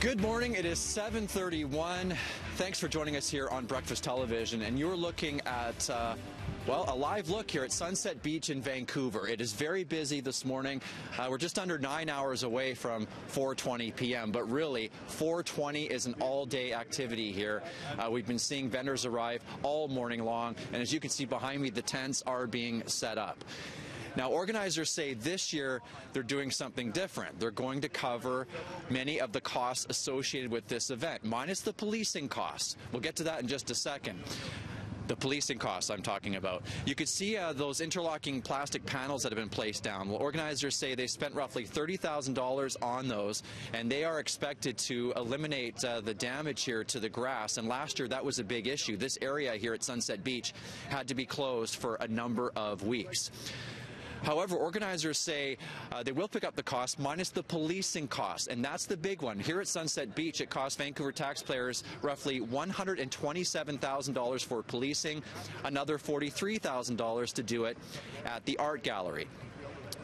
Good morning. It is 7:31. Thanks for joining us here on Breakfast Television. And you're looking at, well, a live look here at Sunset Beach in Vancouver. It is very busy this morning. We're just under 9 hours away from 4:20 p.m. But really, 4:20 is an all-day activity here. We've been seeing vendors arrive all morning long. And as you can see behind me, the tents are being set up. Now, organizers say this year they're doing something different. They're going to cover many of the costs associated with this event, minus the policing costs. We'll get to that in just a second. The policing costs I'm talking about. You could see those interlocking plastic panels that have been placed down. Well, organizers say they spent roughly $30,000 on those, and they are expected to eliminate the damage here to the grass. And last year, that was a big issue. This area here at Sunset Beach had to be closed for a number of weeks. However, organizers say they will pick up the cost minus the policing costs, and that's the big one. Here at Sunset Beach, it costs Vancouver taxpayers roughly $127,000 for policing, another $43,000 to do it at the art gallery.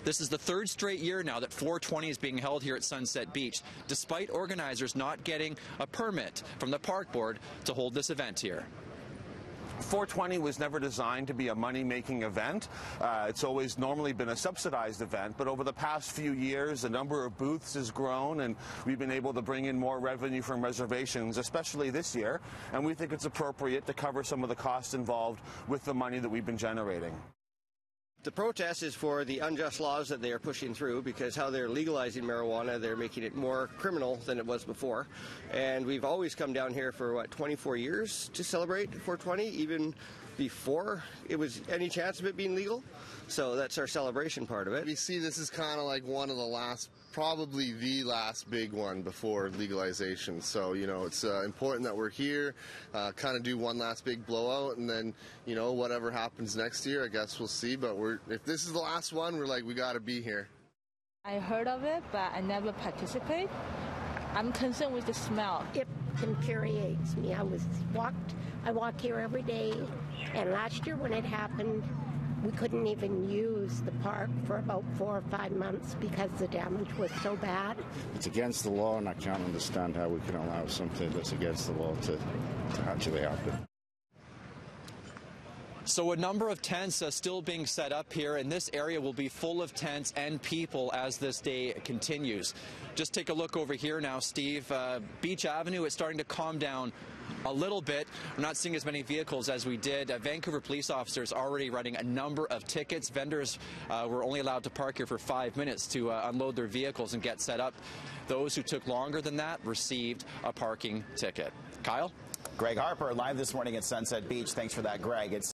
This is the third straight year now that 420 is being held here at Sunset Beach, despite organizers not getting a permit from the park board to hold this event here. 420 was never designed to be a money-making event. It's always normally been a subsidized event, but over the past few years, the number of booths has grown, and we've been able to bring in more revenue from reservations, especially this year, and we think it's appropriate to cover some of the costs involved with the money that we've been generating. The protest is for the unjust laws that they are pushing through, because how they're legalizing marijuana, they're making it more criminal than it was before. And we've always come down here for, 24 years to celebrate 420, even before it was any chance of it being legal. So that's our celebration part of it. We see this is kind of like one of the last, probably the last big one before legalization. So, it's important that we're here, kind of do one last big blowout, and then, whatever happens next year, I guess we'll see. But if this is the last one, we're like, we got to be here. I heard of it, but I never participate. I'm concerned with the smell. It infuriates me. I walk here every day, and last year when it happened, we couldn't even use the park for about 4 or 5 months because the damage was so bad. It's against the law, and I can't understand how we can allow something that's against the law to actually happen. So a number of tents still being set up here, and this area will be full of tents and people as this day continues. Just take a look over here now, Steve. Beach Avenue is starting to calm down a little bit. We're not seeing as many vehicles as we did. Vancouver police officers already writing a number of tickets. Vendors were only allowed to park here for 5 minutes to unload their vehicles and get set up. Those who took longer than that received a parking ticket. Kyle? Greg Harper live this morning at Sunset Beach. Thanks for that, Greg. It's